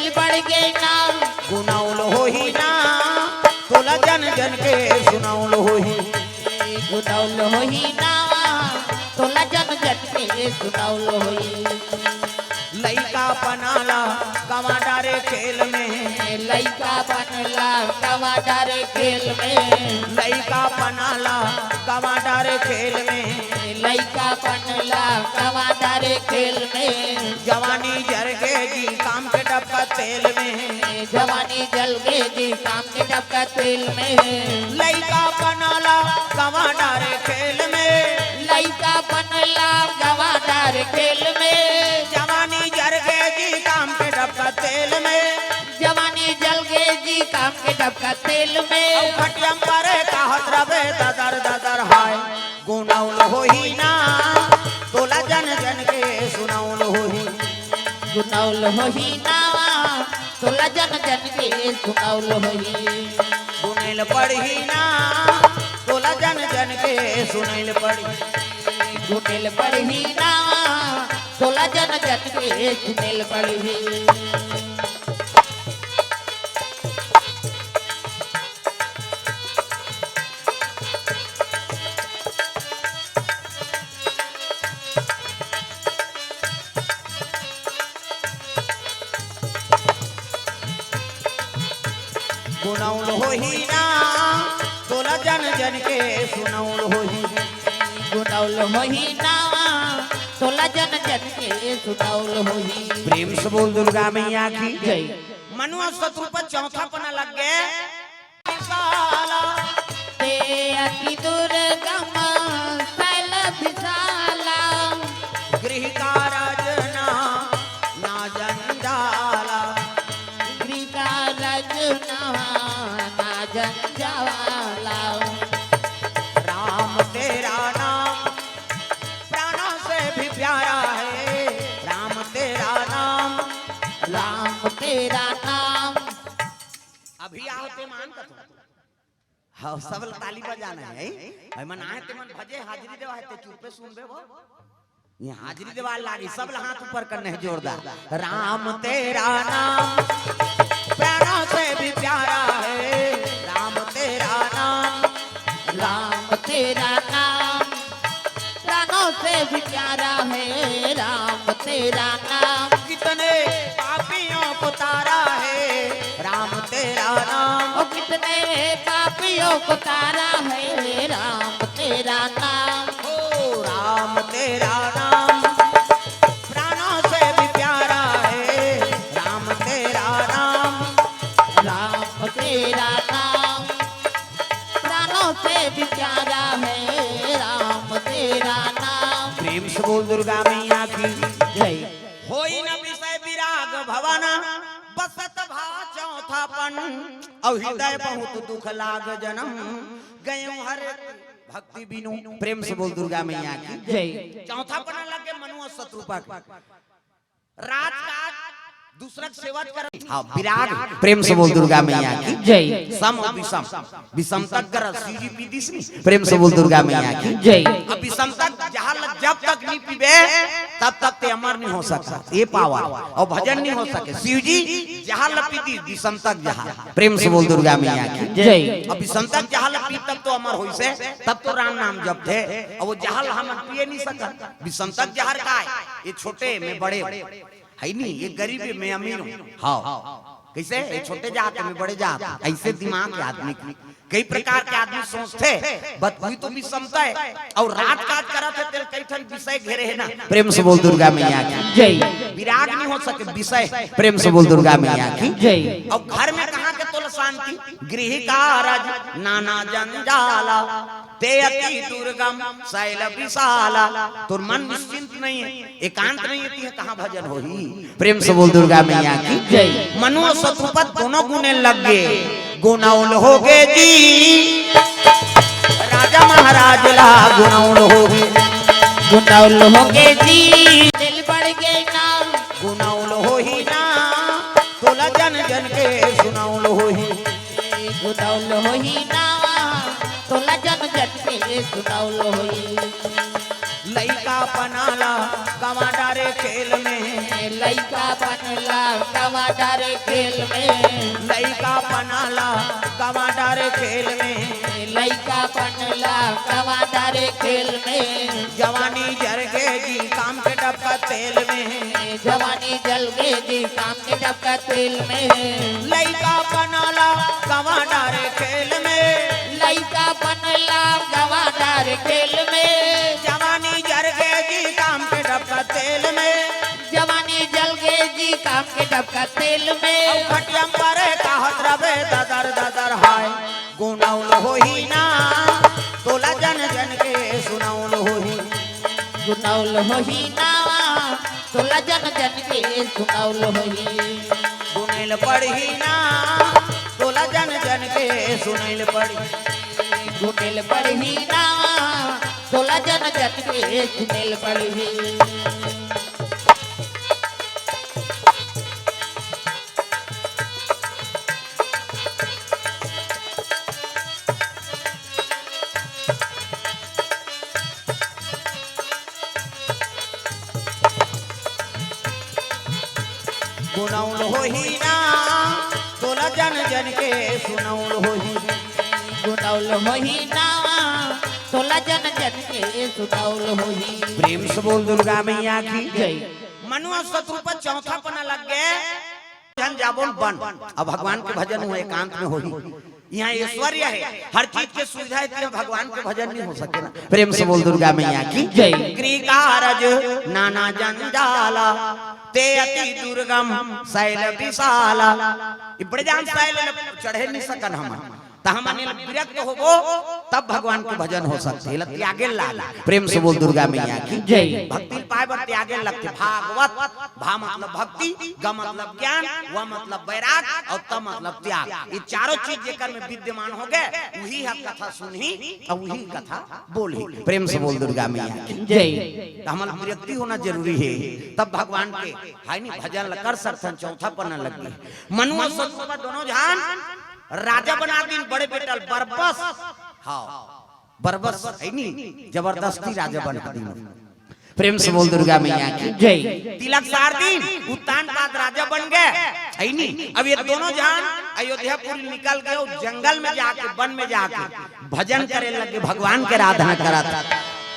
दिल बढ़ गए ना गुनाउल हो ही ना तोला जन जन के सुनाउल हो ही गुनाउल हो ही ना तोला जन जन के सुनाउल हो ही लइका पनाला कमाडारे खेल में लइका बनला कमाडारे खेल में लइका पनाला कमाडारे खेल में लइका बनला कमाडारे खेल में जवानी जर गए जी काम के डब्बा तेल में जवानी जल गए जी काम के डब्बा तेल में लइका पनाला कमाडारे खेल में लइका बनला कमाडारे खेल में जवानी जर गए जी काम के डब्बा तेल में जवानी जल गए जी काम के डब्बा तेल में खटियम पर कहत रबे ददर ददर हाय गुनाउल हो ही ना तोला जन जन के सुनाउल हो ही गुनाउल हो ही ना तोला जन जन के सुनाउल हो ही गुनेल पढ़ी ना तोला जन जन के सुनेल पढ़ी गुनेल पढ़ी ना तोला जन जन के सुनेल पढ़ी गुनाउल हो ही ना तोला जन जन के सुनाउल हो ही गुनाउल हो ही ना तोला जन जन के सुनाउल हो ही प्रेम से बोल दुर्गा मैया की जय मनुआ शत्रु पर चौथा पना लग गए ते अति दुर्गम शैल विशाला गृह का राजना ना जंजाला गृह का रजना ना जंजाला राम तेरा नाम प्राणों से भी प्यारा है राम तेरा नाम राम तेरा नाम अभी आओते मान का हाँ सब ताली बजाना है भाई मन आए ते मन भजे हाजिरी देवा है ते चुप पे सुनबे वो ये हाजिरी देवा लागी सब हाथ ऊपर करने है जोरदार राम तेरा नाम प्राणों से भी प्यारा है राम तेरा नाम राम तेरा नाम प्राणों से भी प्यारा है राम तेरा नाम कितने पापियों को तारा है राम तेरा नाम ओ कितने पापियों को तारा है राम तेरा नाम ओ राम तेरा नाम प्राणों से भी प्यारा है राम तेरा नाम राम तेरा नाम प्राणों से भी प्यारा है राम तेरा नाम प्रेम से बोल दुर्गा मैया की जय होई न विषय विराग भवन बसत भा चौथापन और हृदय बहुत दुख लाग जन्म गयो हर भक्ति बिनु प्रेम से बोल दुर्गा मैया की जय चौथा पना लगे मनुआ शत्रु पर रात का दूसरा सेवा कर हाँ विराग प्रेम से बोल दुर्गा मैया की जय सम और विषम विषम तक कर सीजी पीदी से प्रेम से बोल दुर्गा मैया की जय अब विषम तक जहाँ जब तक नहीं पीबे तब तक ते अमर नहीं हो सकता ये पावर और भजन नहीं हो सके शिव जी जहाँ लपीती विषम तक जहाँ प्रेम से बोल दुर्गा मैया की जय अब विषम तक जहाँ लपी तब तो अमर हो से तब तो राम नाम जप थे और वो जहाँ हम पिए नहीं सकता विषम तक जहर का ये छोटे में बड़े है नहीं ये गरीबी में अमीर हूँ हाँ कैसे ये छोटे जात में बड़े जात ऐसे दिमाग के आदमी की कई प्रकार के आदमी सोचते बट हुई तो भी समता है और रात काज करा थे तेरे कई ठन विषय घेरे है ना प्रेम से बोल दुर्गा मैया की जय विराग नहीं हो सके विषय प्रेम से बोल दुर्गा मैया की जय और घर में कहाँ के तोल शांति गृह कारज नाना जंजाला ते अति दुर्गम शैल विशाला तुर मन निश्चिंत नहीं है एकांत नहीं है कहाँ भजन हो ही प्रेम से बोल दुर्गा मैया की जय मनुआ शत्रुपत दोनों गुने लग गए गुनाउल हो गए जी राजा महाराज ला गुनाउल हो गए गुनाउल हो गए जी दिल बढ़ गए ना गुनाउल हो ही ना तोला जन जन के सुनाउल हो ही गुनाउल हो ही ना तोला जन जन के सुनाउल हो ही लइका पनाला कमाडारे खेल में लइका बनला टमाटर खेल में लइका बनाला टमाटर खेल में लइका बनला टमाटर खेल में जवानी जर गए जी काम के डब्बा तेल में जवानी जल गए जी काम के डब्बा तेल में लइका बनाला टमाटर खेल में लइका बनला गवादार खेल में जवानी जर गए जी काम के डब्बा तेल में जवानी जल गए जी काम के डब्बा तेल में खटियम पर कहत रवे ददर ददर हाय गुनाउल होही ना तोला जन जन के सुनाउल होही गुनाउल होही ना तोला जन जन के सुनाउल होही सुनेल पढ़ी ना तोला जन जन के सुनेल पढ़ी सुनेल पढ़ी ना तोला जन जन के सुनेल पढ़ी गुनाउल होही ना तोला जन जन के सुनाउल होही गुनाउल होही ना तोला जन जन के सुनाउल होही प्रेम से बोल दुर्गा मैया की जय मनुआ शत्रु पर चौथा पना लग गए जन जाबोन बन अब भगवान के भजन हुए एकांत में होही यहाँ ऐश्वर्य है हर चीज के सुविधा है भगवान के भजन नहीं हो सके ना प्रेम से बोल दुर्गा मैया की जय कृकारज नाना जंजाला ते अति दुर्गम शैल विशाला बड़े जान शैल चढ़े नहीं सकन हम हमने विरक्त होबो तब भगवान के भजन हो सकते है त्यागे लाल प्रेम से बोल दुर्गा मैया की जय भक्ति पाए बर त्यागे लगते भागवत भा मतलब भक्ति ग मतलब ज्ञान व मतलब वैराग और त मतलब त्याग ये चारों चीज जेकर में विद्यमान हो गए वही हम कथा सुनही और वही कथा बोली प्रेम से बोल दुर्गा मैया की जय हमारा विरक्ति होना जरूरी है तब भगवान के हाय नहीं भजन कर सकते चौथा पन्ना लग गई मनुआ सत्सुवा दोनों जान राजा बना दिन बड़े बेटल बरबस हाँ बरबस है नहीं जबरदस्ती राजा बना दिन प्रेम से बोल दुर्गा मैया की जय तिलक सार दिन उत्तान बाद राजा बन गए है नहीं अब ये दोनों जान अयोध्यापुरी निकल गए जंगल में जाके वन में जाके भजन करे लगे भगवान के आराधना करा था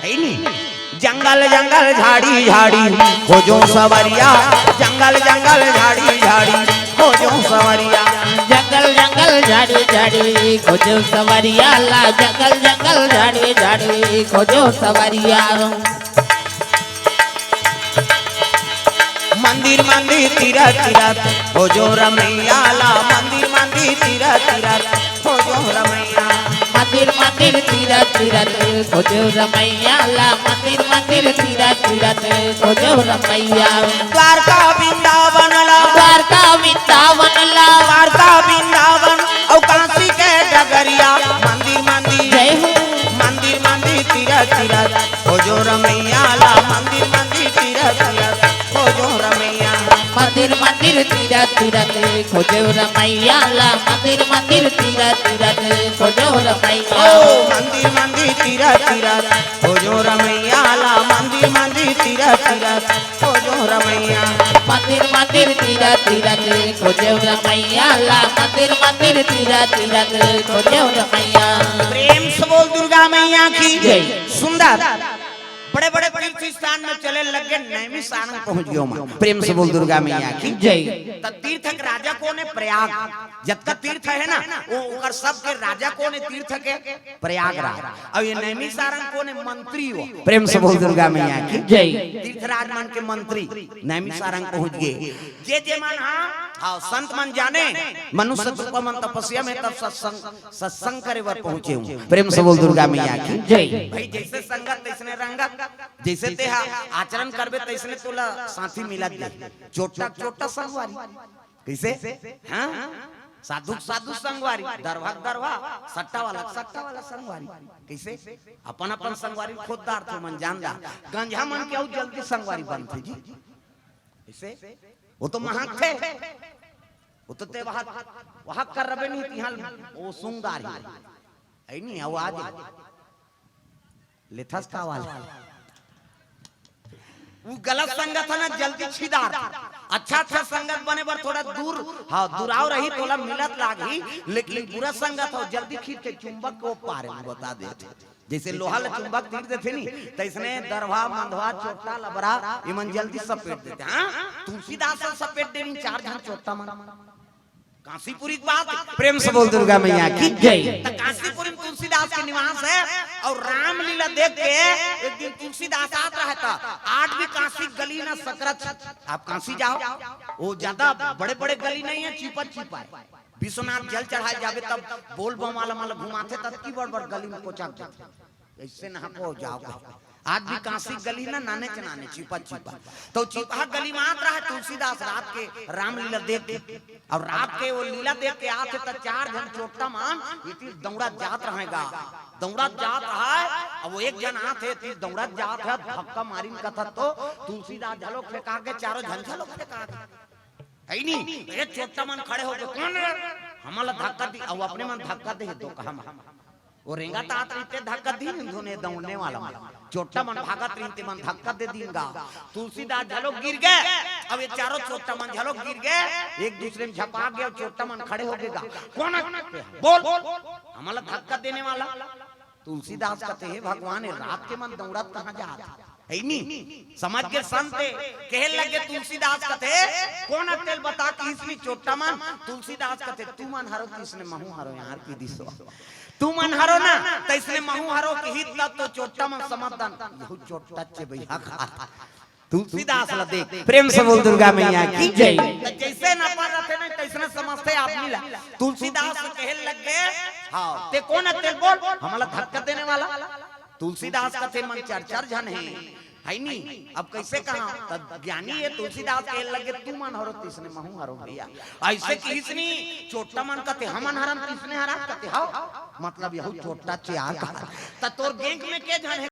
है नहीं जंगल जंगल झाड़ी झाड़ी खोजो सवरिया जंगल जंगल झाड़ी झाड़ी खोजो सवरिया जंगल जंगल झाड़ी झाड़ी खोजो सवरिया ला जंगल जंगल झाड़ी झाड़ी खोजो सवरिया मंदिर मंदिर तीरथ तीरथ खोजो रमैया ला मंदिर मंदिर तीरथ तीरथ खोजो रमैया मंदिर मंदिर तीरथ तीरथ खोजो रमैया ला मंदिर मंदिर तीरथ तीरथ खोजो रमैया द्वारका वृंदावन ला द्वारका वृंदावन ला द्वारका वृंदावन और काशी के डगरिया मंदिर मंदिर जय हो मंदिर मंदिर तीरथ तीरथ खोजो रमैया ला मंदिर मंदिर तीरथ तीरथ खोजो रमैया मंदिर मंदिर तीरथ तीरथ खोजो रमैया ला मंदिर मंदिर तीरथ तीरथ खोजो रमैया मंदिर मंदिर तीरथ तीरथ खोजो रमैया ला मंदिर मंदिर तीरथ तीरथ खोजो रमैया मंदिर मंदिर तीरथ तीरथ खोजो रमैया ला मंदिर मंदिर तीरथ तीरथ खोजो रमैया प्रेम से बोल दुर्गा मैया की जय सुंदर बड़े बड़े तीर्थ स्थान में चले लगे नैमी सारंग पहुंच गयो मां प्रेम से बोल दुर्गा मैया की जय तीर्थ के राजा कौन है प्रयाग जतका तीर्थ है ना वो ओकर सब के राजा कौन है तीर्थ के प्रयागराज और ये नैमी सारंग कौन है मंत्री हो प्रेम से बोल दुर्गा मैया की जय तीर्थराज मन के मंत्री नैमी सारंग पहुंच गए जे मन हाँ संत मन जाने मनुष्य रूप मन तपस्या में तब सत्संग करे वर पहुंचे हूँ प्रेम से बोल दुर्गा मैया की जय भाई जैसे संगत तैसने रंगत जैसे ते आचरण करबे तैसने तोला साथी मिला दे छोटा छोटा संगवारी कैसे हाँ साधु साधु संगवारी दरवा दरवा सट्टा वाला संगवारी कैसे अपन अपन संगवारी खुददार तो मन जानदार गंजा मन के जल्दी संगवारी बनते जी कैसे वो तो महक थे वो तो ते वहां कर रबे नहीं यहाँ वो सुंगारी है नहीं आवाज लेथस का वाला वो गलत संगत है ना जल्दी छिदार। अच्छा संगत बने पर थोड़ा दूर हाँ दुराव रही थोड़ा मिलत लागी, लेकिन बुरा संगत हो जल्दी खींच के चुंबक को पारे में बता देते। जैसे लोहा ला चुंबक तीर देते नी तो इसने दरवा मंधवा चोटा लबरा इमन जल्दी सपेट देते। हाँ तुलसीदास सपेट देनी 4 जन चोटा मन काशीपुरी की बात प्रेम से बोल दुर्गा मैया की जय। तो काशीपुरी में तुलसीदास के निवास है और रामलीला देख के एक दिन तुलसीदास आता है था। 8 काशी गली ना सकरत आप काशी जाओ वो ज्यादा बड़े बड़े गली नहीं है, चिपा चिपा है। विश्वनाथ जल चढ़ाए जावे तब बोल बम वाला घुमाते तब की बड़ बड़ गली में पहुंचा जाते ऐसे ना हो जाओ। आज भी काशी गली ना नाने चनाने चिपा चिपा तो चिपा गली में आता है तुलसीदास रात के रामलीला देख और रात के वो लीला देख के आते तो 4 जन चोटा मान इतनी दौड़ा जात रहेगा, दौड़ा जात है। अब वो एक जन आते थे दौड़ा जात है धक्का मारी कथा तो तुलसीदास झलो फेंका के 4 जन झलो फेंका है नहीं। ये चोटा मन खड़े हो गए कौन हमारा धक्का दी अब अपने मन धक्का दे दो हम वो रेंगा तात रीते धक्का दी धोने दौड़ने वाला चोटा मन भागत रीते मन धक्का दे दींगा। तुलसीदास झलो गिर गए। अब ये 4 चोटा मन झलो गिर गए, एक दूसरे में झपा गया चोटा मन खड़े हो गएगा कौन बोल हमारा धक्का देने वाला। तुलसीदास कहते हैं भगवान रात के मन दौड़त कहाँ जा है नहीं समझ के संत कहे लगे। तुलसीदास कहते कौन तेल बता कि इसमें चोटा मन। तुलसीदास कहते तू मन हरो तो इसने महू हरो यार की दिसो तू मन हरो ना तो इसने महू हरो की हित ला तो चोटा मन समाधान यहू चोटा चे भैया खा तुलसीदास ला देख प्रेम से बोल दुर्गा मैया की जय। जैसे ना पा रहे ना तैसने समझते आदमी ला तुलसीदास कहे लग गए हां ते कौन तेल बोल हमारा धक्का देने वाला। तुलसीदास का थे मन 4 जन है नहीं। अब कैसे कहा ज्ञानी है तुलसीदास के लगे तू मन हरो तीसने महू हरो भैया ऐसे किसनी चोटा मन कहते हमन हरम तीसने हरा कहते हां मतलब यहू चोटा चे आ तोर बैंक में के जन है